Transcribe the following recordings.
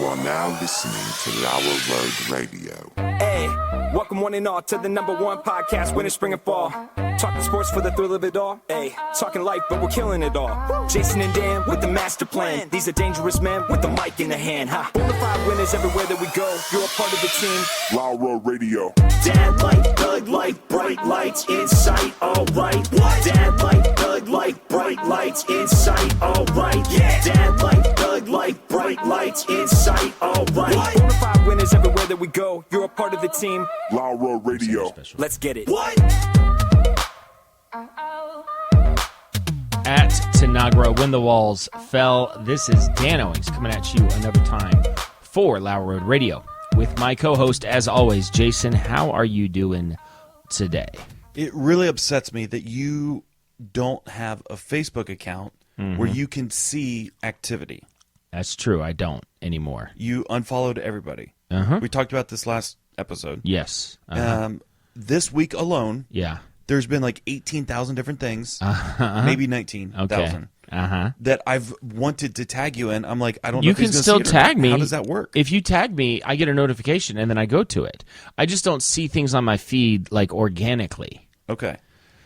are now listening to Lower Road Radio. Hey, welcome one and all to the #1 podcast, winter, spring, and fall. Talking sports for the thrill of it all. Hey, talking life, but we're killing it all. Jason and Dan with the master plan. These are dangerous men with the mic in the hand. Ha. Bonafide winners everywhere that we go. You're a part of the team. Lower Road Radio. Dad light, Doug light, bright lights in sight. All right. What? Dad light, Doug light, bright lights in sight. All right. Yeah. Dad light, Doug light, bright lights in sight. All right. What? Bonafide winners everywhere that we go. You're a part of the team. Lower Road Radio. Let's get it. What? At Tanagra, when the walls fell, this is Dan Owings coming at you another time for Lower Road Radio with my co-host, as always, Jason. How are you doing today? It really upsets me that you don't have a Facebook account where you can see activity. That's true. I don't anymore. You unfollowed everybody. We talked about this last episode. Yes. This week alone, Yeah. there's been like 18,000 different things, maybe 19,000, that I've wanted to tag you in. I'm like, I don't know You if he's can gonna still see it or tag not. me. How does that work? If you tag me, I get a notification, and then I go to it. I just don't see things on my feed, like, organically. Okay.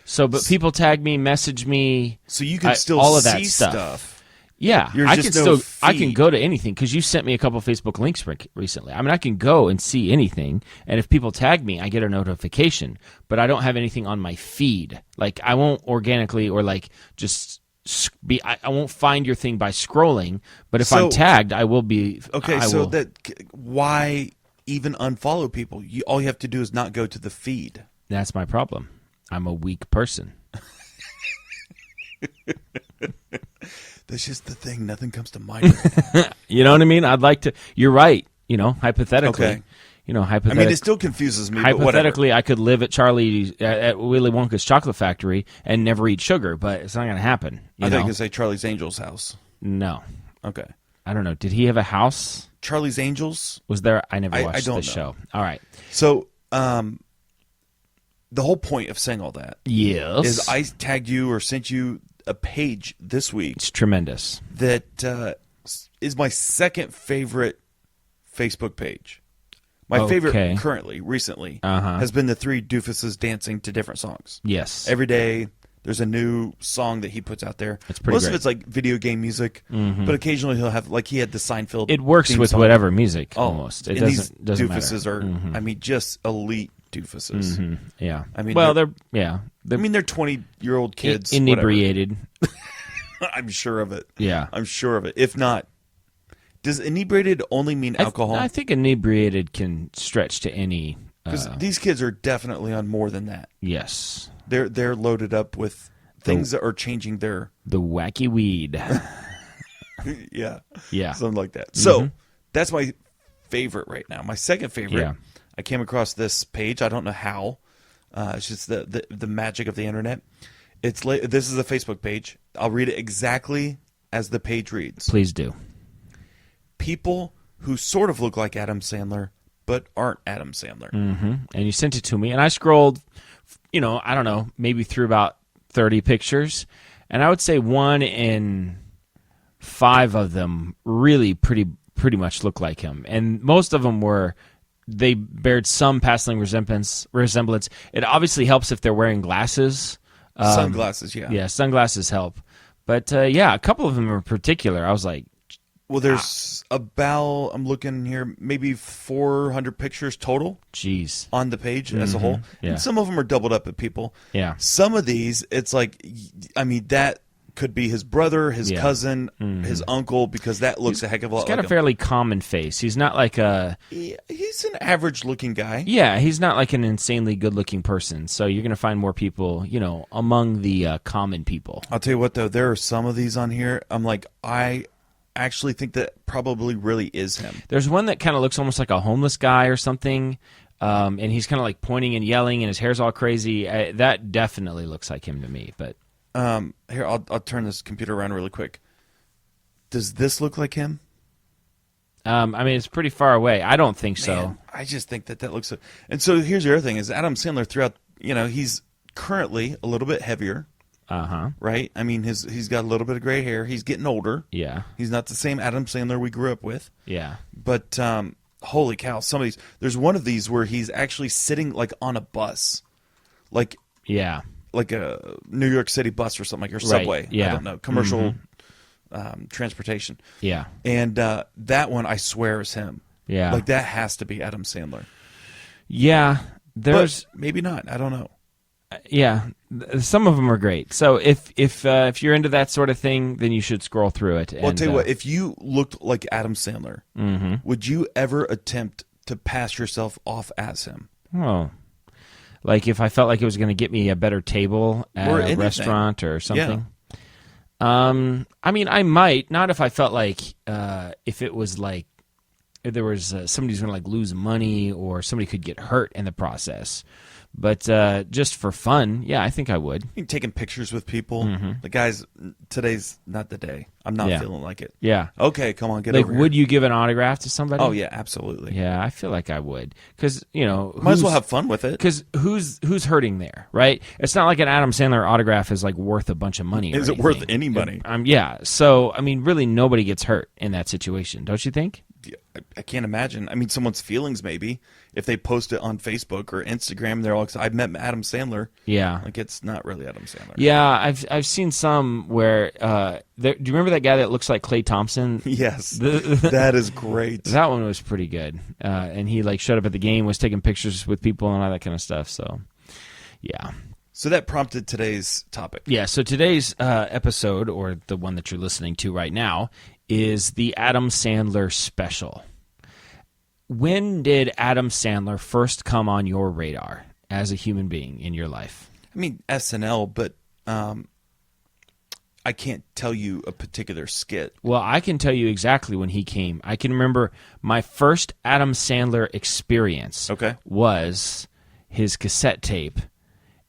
So, but people tag me, message me. So you can still all of that see stuff. Yeah, You're I just can no still I can feed. go to anything because you sent me a couple of Facebook links recently. I mean, I can go and see anything, and if people tag me, I get a notification. But I don't have anything on my feed. Like I won't organically or like just be. I won't find your thing by scrolling. But if I'm tagged, I will be. Okay, I so will, why even unfollow people? All you have to do is not go to the feed. that's my problem. I'm a weak person. That's just the thing. Nothing comes to mind. You know what I mean? I'd like to. You're right. You know, hypothetically. Okay. You know, I hypothetically. mean, it still confuses me. But whatever. Hypothetically, I could live at at Willy Wonka's chocolate factory and never eat sugar, but it's not going to happen. I think it's like Charlie's Angels house. No, Okay. I don't know. Did he have a house? Charlie's Angels. Was there? I never watched don't the know. show. All right. So, the whole point of saying all that Yes. is I tagged you or sent you a page this week It's tremendous. that is my second favorite Facebook page. My Okay. favorite currently, recently, has been the three doofuses dancing to different songs. Yes. Every day there's a new song that he puts out there. It's pretty Most great. of it's like video game music, but occasionally he'll have, like he had the Seinfeld. It works theme with song. whatever music, Oh, almost. It and these doesn't doofuses matter. are, I mean, just elite doofuses. Yeah. I mean, well, they're- they're I mean, they're 20-year-old kids. inebriated. whatever. I'm sure of it. Yeah. I'm sure of it. If not, does inebriated only mean alcohol? I think inebriated can stretch to any. Because these kids are definitely on more than that. Yes. They're loaded up with things that are changing their The wacky weed. yeah Yeah. something like that. So that's my favorite right now. My second favorite. Yeah. I came across this page. I don't know how. It's just the magic of the internet. This is a Facebook page. I'll read it exactly as the page reads. Please do. People who sort of look like Adam Sandler but aren't Adam Sandler. And you sent it to me, and I scrolled, I don't know, maybe through about 30 pictures, and I would say 1 in 5 of them really pretty much look like him, and most of them they bared some passing resemblance. It obviously helps if they're wearing glasses. Sunglasses, yeah. Yeah, sunglasses help, but a couple of them in particular, I was like, Well, there's about, I'm looking here, maybe 400 pictures total geez. on the page as a whole. Yeah. And some of them are doubled up at people. Yeah. Some of these, it's like, I mean, that could be his brother, his cousin, his uncle, because that looks a heck of a lot He's got like a fairly common face. He's not like a... He's an average-looking guy. Yeah, he's not like an insanely good-looking person. So you're going to find more people, among the common people. I'll tell you what, though, there are some of these on here. I'm like, I actually think that probably really is him. There's one that kind of looks almost like a homeless guy or something, and he's kind of like pointing and yelling, and his hair's all crazy. That definitely looks like him to me. But here, I'll turn this computer around really quick. Does this look like him? I mean, it's pretty far away. I don't think so. Man, I just think that looks. And so here's the other thing: is Adam Sandler throughout. He's currently a little bit heavier. Right? I mean, he's got a little bit of gray hair. He's getting older. Yeah. He's not the same Adam Sandler we grew up with. Yeah. But holy cow, some of these. There's one of these where he's actually sitting like on a bus, like Yeah. like a New York City bus or something, like, or subway. Yeah. I don't know, commercial transportation. Yeah. And that one, I swear, is him. Yeah. Like, that has to be Adam Sandler. Yeah. There's But maybe not. I don't know. some of them are great. So if you're into that sort of thing, then you should scroll through it. Well, I'll tell you what, if you looked like Adam Sandler, would you ever attempt to pass yourself off as him? Oh, like if I felt like it was going to get me a better table at Or a anything. restaurant or something. I mean, I might not if I felt like if it was like if there was somebody who's going to like lose money or somebody could get hurt in the process. But just for fun, yeah, I think I would. You taking pictures with people. The guys, today's not the day. I'm not Yeah. feeling like it. Yeah. Okay, come on, get Like, over here. would you give an autograph to somebody? Oh, yeah, absolutely. Yeah, I feel like I would. Because, Might as well have fun with it. Because who's hurting there, right? It's not like an Adam Sandler autograph is like worth a bunch of money. Is or it worth anything. any money? Yeah. So, I mean, really nobody gets hurt in that situation, don't you think? Yeah, I can't imagine. I mean, someone's feelings, maybe. If they post it on Facebook or Instagram, they're all excited. I met Adam Sandler. Yeah. Like, it's not really Adam Sandler. Yeah, I've seen some where do you remember that guy that looks like Klay Thompson? Yes. That is great. That one was pretty good. And he like showed up at the game, was taking pictures with people and all that kind of stuff. So, yeah. So that prompted today's topic. Yeah, so today's episode, or the one that you're listening to right now, is the Adam Sandler special. When did Adam Sandler first come on your radar as a human being in your life? I mean, SNL, but I can't tell you a particular skit. Well, I can tell you exactly when he came. I can remember my first Adam Sandler experience was his cassette tape,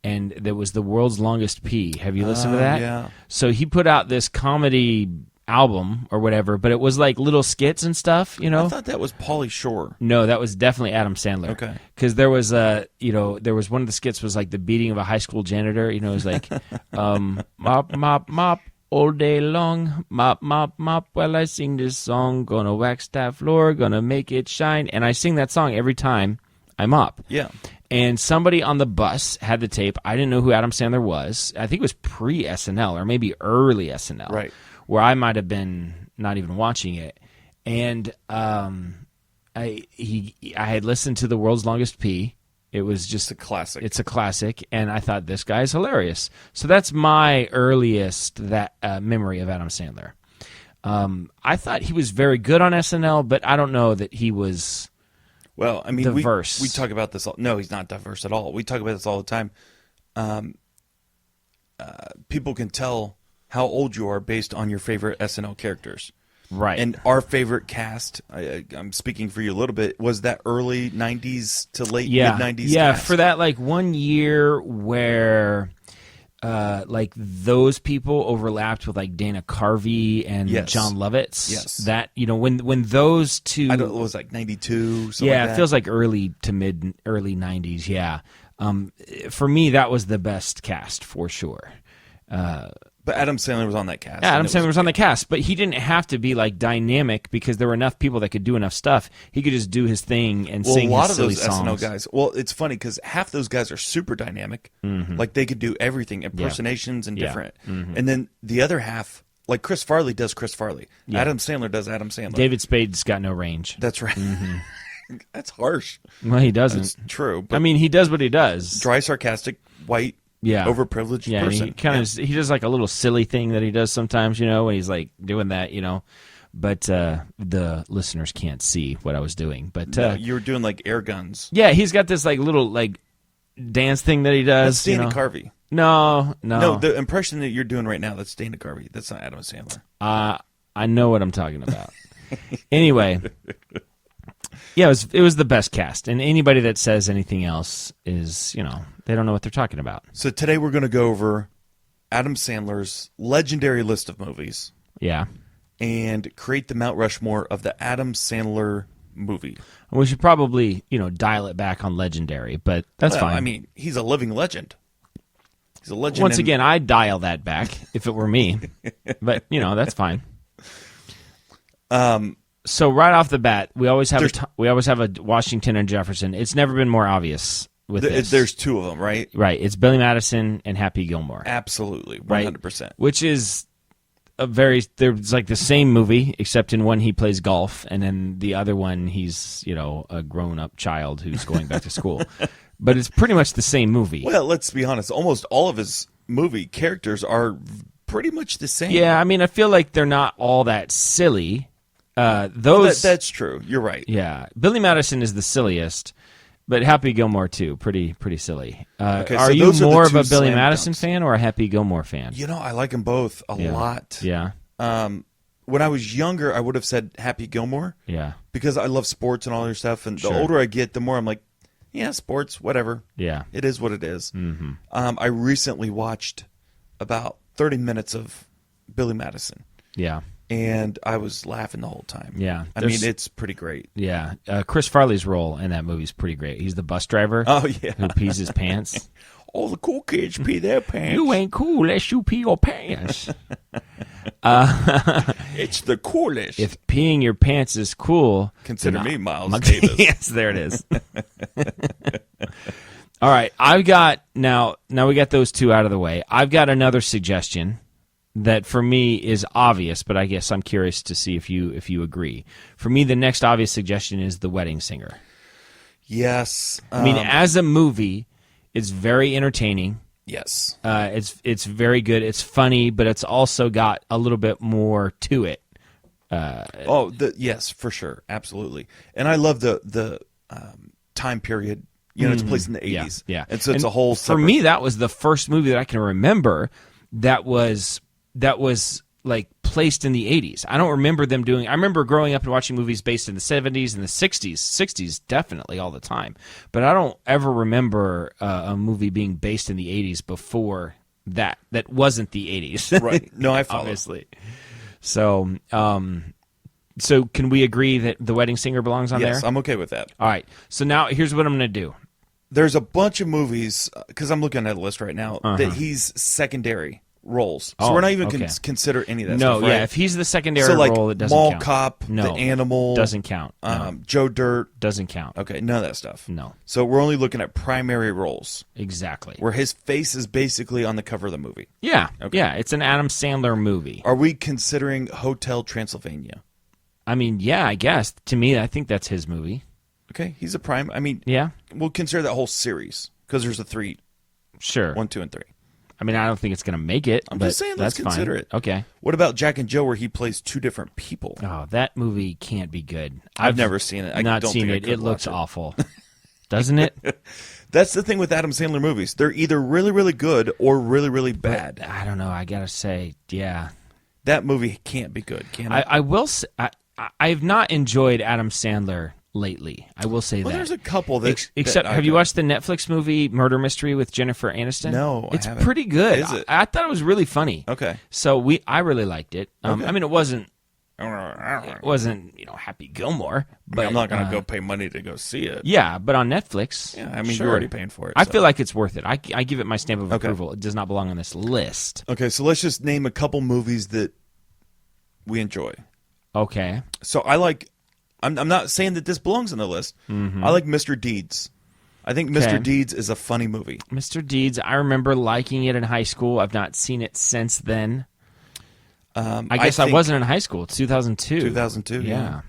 and there was The World's Longest Pee. Have you listened to that? Yeah. So he put out this comedy album or whatever, but it was like little skits and stuff, I thought that was Pauly Shore. No, that was definitely Adam Sandler. Okay. Because there was there was one of the skits was like the beating of a high school janitor. It was like, mop, mop, mop all day long, mop, mop, mop while I sing this song, gonna wax that floor, gonna make it shine. And I sing that song every time I mop. Yeah. And somebody on the bus had the tape. I didn't know who Adam Sandler was. I think it was pre-SNL or maybe early SNL. Right. Where I might have been not even watching it. And I had listened to The World's Longest Pee. It was just It's a classic. It's a classic, and I thought this guy's hilarious. So that's my earliest memory of Adam Sandler. I thought he was very good on SNL, but I don't know that he was. Well, I mean, diverse. We talk about this. No, he's not diverse at all. We talk about this all the time. People can tell how old you are based on your favorite SNL characters. Right. And our favorite cast, I'm speaking for you a little bit, was that early 90s to late mid-90s Yeah, cast. for that like 1 year where like those people overlapped with like Dana Carvey and Yes. John Lovitz. Yes. That, when those two... I don't know, it was like 92, something yeah, like that. it feels like early 90s, yeah. For me, that was the best cast for sure. But Adam Sandler was on that cast. Yeah, Adam and it Sandler was on the cast, but he didn't have to be like dynamic because there were enough people that could do enough stuff. He could just do his thing and Well, sing a lot his of silly those songs. SNL guys. Well, it's funny because half those guys are super dynamic. Like they could do everything, impersonations and Yeah. different. And then the other half, like Chris Farley does Chris Farley. Adam Sandler does Adam Sandler. David Spade's got no range. That's right. That's harsh. Well, he doesn't. It's true. But I mean, he does what he does. dry, sarcastic, white, overprivileged Yeah, person. he kind of he does like a little silly thing that he does sometimes, when he's like doing that, But the listeners can't see what I was doing. But No, you were doing like air guns. yeah, he's got this like little like dance thing that he does. That's Dana Carvey. No. No, the impression that you're doing right now, that's Dana Carvey. That's not Adam Sandler. I know what I'm talking about. Anyway, yeah, it was the best cast, and anybody that says anything else is, they don't know what they're talking about. So today we're going to go over Adam Sandler's legendary list of movies Yeah. and create the Mount Rushmore of the Adam Sandler movie. We should probably, dial it back on legendary, but that's Well, fine. I mean, he's a living legend. He's a legend. Once again, I'd dial that back if it were me, but that's fine. So right off the bat, we always have a Washington and Jefferson. It's never been more obvious with this. There's two of them, right? Right. It's Billy Madison and Happy Gilmore. Absolutely, 100%. Right? Which is there's like the same movie, except in one he plays golf, and then the other one he's a grown-up child who's going back to school. But it's pretty much the same movie. Well, let's be honest. Almost all of his movie characters are pretty much the same. Yeah, I mean, I feel like they're not all that silly. That's true. You're right. Yeah, Billy Madison is the silliest, but Happy Gilmore too, pretty silly. Okay, are so you those are the more of two a Billy slam Madison dunks. fan or a Happy Gilmore fan? I like them both a lot. Yeah. When I was younger, I would have said Happy Gilmore. Yeah. Because I love sports and all their stuff, and Sure. the older I get, the more I'm like, yeah, sports, whatever. Yeah. It is what it is. Mm-hmm. I recently watched about 30 minutes of Billy Madison, Yeah. and I was laughing the whole time. Yeah. I mean, it's pretty great. Yeah. Chris Farley's role in that movie is pretty great. He's the bus driver Oh, yeah. who pees his pants. All the cool kids pee their pants. You ain't cool unless you pee your pants. It's the coolest. If peeing your pants is cool, Consider then me Miles Davis. Yes, there it is. All right, I've got now we got those two out of the way. I've got another suggestion that for me is obvious, but I guess I'm curious to see if you agree. For me, the next obvious suggestion is The Wedding Singer. Yes. I mean, as a movie, it's very entertaining. Yes. It's very good. It's funny, but it's also got a little bit more to it. Yes, for sure, absolutely. And I love the time period. It's placed in the 80s. Yeah. And so it's a whole. For me, that was the first movie that I can remember that was like placed in the 80s. I don't remember them doing. I remember growing up and watching movies based in the 70s and the 60s definitely all the time. But I don't ever remember a movie being based in the 80s before that wasn't the 80s. Right. No, I follow. Obviously. So, so can we agree that The Wedding Singer belongs on there? Yes, I'm okay with that. All right. So now here's what I'm going to do. There's a bunch of movies, because I'm looking at a list right now, that he's secondary roles. So we're not even consider any of that stuff, right? Yeah, if he's the secondary so like role, it doesn't Mall count. Cop, No, The Animal. doesn't count. No, Joe Dirt. doesn't count. Okay, none of that stuff. No. So we're only looking at primary roles, Exactly. where his face is basically on the cover of the movie. Yeah. Okay. Yeah, it's an Adam Sandler movie. Are we considering Hotel Transylvania? I mean, yeah, I guess. To me, I think that's his movie. Okay, he's a prime. I mean, Yeah, we'll consider that whole series because there's a 3, sure. 1, 2, and 3. I mean, I don't think it's going to make it. I'm but just saying, let's that's consider fine. it. Okay. What about Jack and Jill, where he plays 2 different people? Oh, that movie can't be good. I've never seen it. I not don't seen think I it. could It looks watch it. awful. Doesn't it? That's the thing with Adam Sandler movies. They're either really, really good or really, really bad. I don't know. I got to say, yeah. That movie can't be good, can it? I will say, I've not enjoyed Adam Sandler lately. I will say Well, that. there's a couple that. Except, have you watched the Netflix movie Murder Mystery with Jennifer Aniston? No, I it's haven't. pretty good. Is it? I thought it was really funny. Okay. So I really liked it. Okay. I mean, it wasn't Happy Gilmore, but I'm not going to go pay money to go see it. Yeah, but on Netflix. Yeah, I mean, sure. you're already paying for it. I so. feel like it's worth it. I give it my stamp of Okay. approval. It does not belong on this list. Okay, so let's just name a couple movies that we enjoy. Okay. So I like. I'm not saying that this belongs on the list. Mm-hmm. I like Mr. Deeds. I think Okay. Mr. Deeds is a funny movie. Mr. Deeds, I remember liking it in high school. I've not seen it since then. I guess I think wasn't in high school. It's 2002. 2002. Yeah.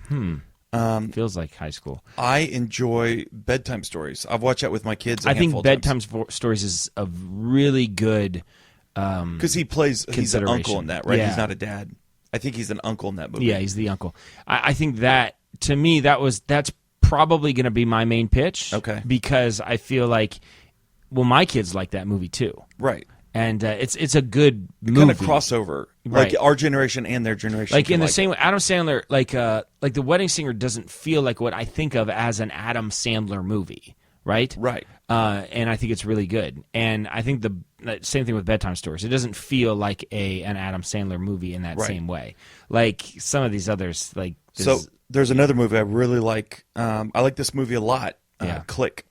Feels like high school. I enjoy bedtime stories. I've watched that with my kids. I think bedtime stories is a really good. Because he's an uncle in that, right? Yeah. He's not a dad. I think he's an uncle in that movie. Yeah, he's the uncle. I think that to me that's probably going to be my main pitch. Okay. Because I feel like, well, my kids like that movie too, Right. and it's a good movie. Kind of crossover, Right. like our generation and their generation. Like can in the like same way, Adam Sandler, like The Wedding Singer doesn't feel like what I think of as an Adam Sandler movie, right? Right. And I think it's really good. And I think the same thing with Bedtime Stories. It doesn't feel like an Adam Sandler movie in that Right. same way. Like some of these others, like So there's another movie I really like. I like this movie a lot. Yeah. Click.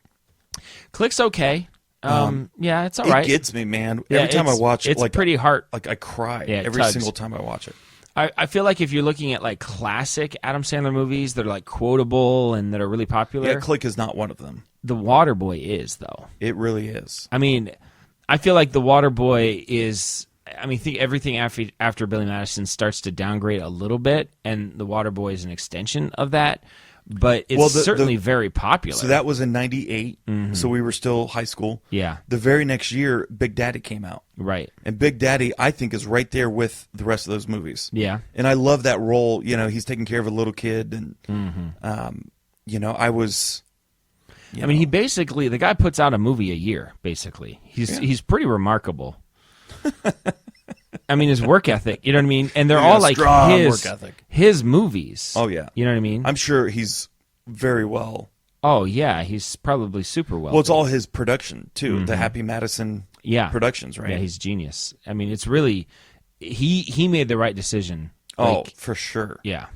Click's okay. Yeah, it's all It right. gets me, man. Yeah, Every time I watch it, it's like pretty hard. like I cry Yeah, it every tugs. single time I watch it. I feel like if you're looking at like classic Adam Sandler movies that are like quotable and that are really popular, Yeah, Click is not one of them. The Waterboy is though. It really is. I mean, I feel like The Waterboy is. I mean, think everything after Billy Madison starts to downgrade a little bit, and The Waterboy is an extension of that. But it's certainly very popular. So that was in '98. So we were still high school. Yeah. The very next year, Big Daddy came out. Right. And Big Daddy, I think, is right there with the rest of those movies. Yeah. And I love that role. You know, he's taking care of a little kid, and you know, I was. I mean, he basically the guy puts out a movie a year. Basically, he's pretty remarkable. I mean, his work ethic. You know what I mean? And they're all like strong work ethic. his movies. Oh yeah. You know what I mean? I'm sure he's very well. Oh yeah, he's probably super well. Well, it's all his production too. The Happy Madison productions, right? Yeah, he's genius. I mean, it's really he made the right decision. Oh, for sure. Yeah.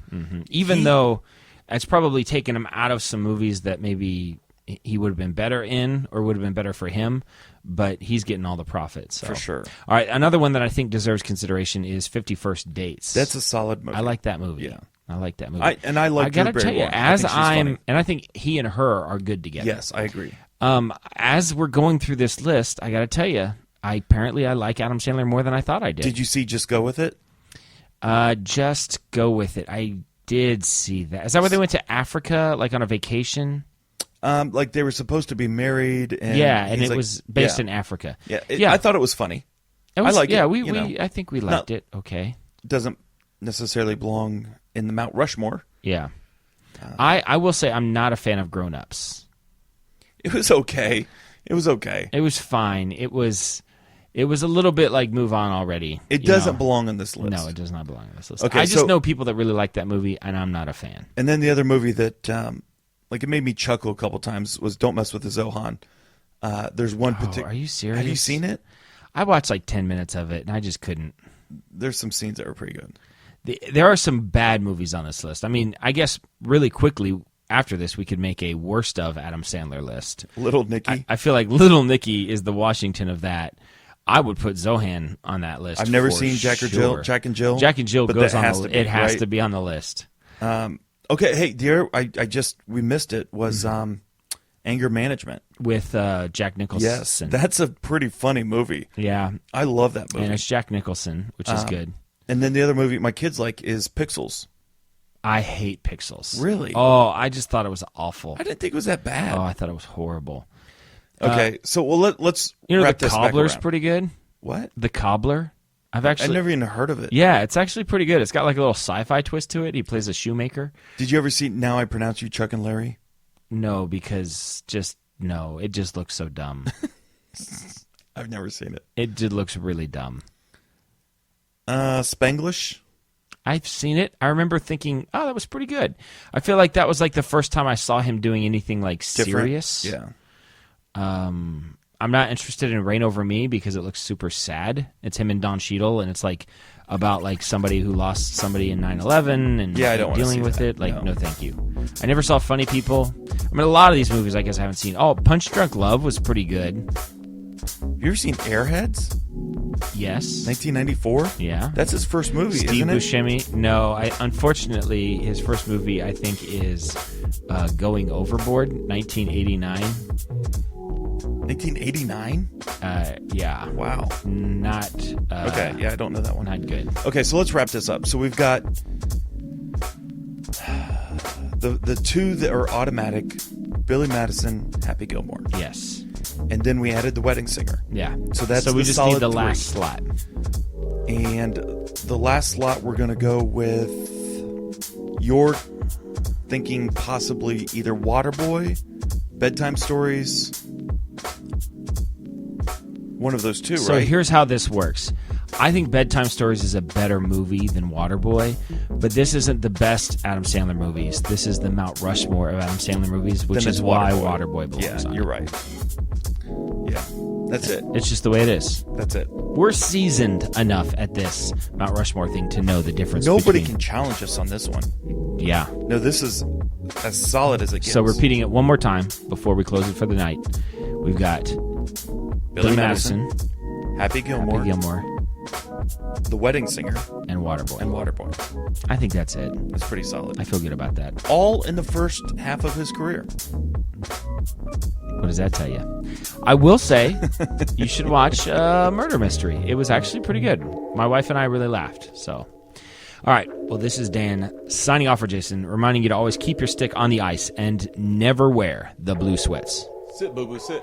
Even though it's probably taken him out of some movies that maybe he would have been better in or would have been better for him, but he's getting all the profits. So. For sure. All right, another one that I think deserves consideration is 50 First Dates. That's a solid movie. I like that movie. Yeah. I like that movie. I like I gotta Drew tell you, Barrymore. I think she's funny. and I think he and her are good together. Yes, I agree. As we're going through this list, I gotta tell you, I like Adam Sandler more than I thought I did. Did you see Just Go With It? Just Go With It. I did see that. Is that where they went to Africa, like on a vacation? Like they were supposed to be married, and And he's it like- was based in Africa. Yeah, I thought it was funny. It was, I like it. Yeah, you know. I think we liked it. Okay. Doesn't necessarily belong in the Mount Rushmore. Yeah. I will say I'm not a fan of Grown Ups. It was okay. It was okay. It was fine. It was a little bit like Move On already. It you doesn't know? belong on this list. No, it does not belong on this list. Okay, I just so- know people that really like that movie, and I'm not a fan. And then the other movie that, like, it made me chuckle a couple times was Don't Mess with the Zohan. There's one particular. Are you serious? Have you seen it? I watched like 10 minutes of it, and I just couldn't. There's some scenes that were pretty good. There are some bad movies on this list. I mean, I guess really quickly after this, we could make a worst of Adam Sandler list. Little Nicky. I feel like Little Nicky is the Washington of that. I would put Zohan on that list. I've never for seen Jack or sure. Jill. Jack and Jill. Jack and Jill but goes that on has the to be, it has right? to be on the list. Okay, hey, dear, we missed it. Was Anger Management With Jack Nicholson. Yes, that's a pretty funny movie. Yeah. I love that movie. And it's Jack Nicholson, which is good. And then the other movie my kids like is Pixels. I hate Pixels. Really? Oh, I just thought it was awful. I didn't think it was that bad. Oh, I thought it was horrible. Okay, so let's You know, wrap The this back Cobbler's around. pretty good. What? The Cobbler. I've I've never even heard of it. Yeah, it's actually pretty good. It's got like a little sci-fi twist to it. He plays a shoemaker. Did you ever see Now I Pronounce You Chuck and Larry? No, because it just looks so dumb. I've never seen it. It just looks really dumb. Spanglish? I've seen it. I remember thinking, oh, that was pretty good. I feel like that was like the first time I saw him doing anything like Different? serious. Yeah. I'm not interested in Reign Over Me because it looks super sad. It's him and Don Cheadle, and it's like about like somebody who lost somebody in 9/11 and Yeah, I don't wanna dealing see with that. it. Like, No. no, thank you. I never saw Funny People. I mean, a lot of these movies I guess I haven't seen. Oh, Punch Drunk Love was pretty good. Have you ever seen Airheads? Yes. 1994? Yeah. That's his first movie, Steve isn't it? Buscemi. No, unfortunately his first movie I think is Going Overboard, 1989. 1989? Yeah. Wow. Not Okay, yeah, I don't know that one. not good. Okay, so let's wrap this up. So we've got the two that are automatic, Billy Madison, Happy Gilmore. Yes. And then we added The Wedding Singer. Yeah. So that's we the just solid need the three. last slot. And the last slot we're going to go with you're thinking possibly either Waterboy, Bedtime Stories, one of those two, So right? here's how this works. I think Bedtime Stories is a better movie than Waterboy, but this isn't the best Adam Sandler movies. This is the Mount Rushmore of Adam Sandler movies, which Then is it's why Waterboy. Waterboy belongs Yeah, on you're it. right. Yeah, that's it. It's just the way it is. That's it. We're seasoned enough at this Mount Rushmore thing to know the difference. Nobody between, can challenge us on this one. Yeah. No, this is as solid as it gets. So repeating it one more time before we close it for the night. We've got Billy Madison, Happy Gilmore, The Wedding Singer, and Waterboy. Waterboy. I think that's it. That's pretty solid. I feel good about that. All in the first half of his career. What does that tell you? I will say you should watch Murder Mystery. It was actually pretty good. My wife and I really laughed. So, all right. Well, this is Dan signing off for Jason, reminding you to always keep your stick on the ice and never wear the blue sweats. Sit, boo-boo, sit.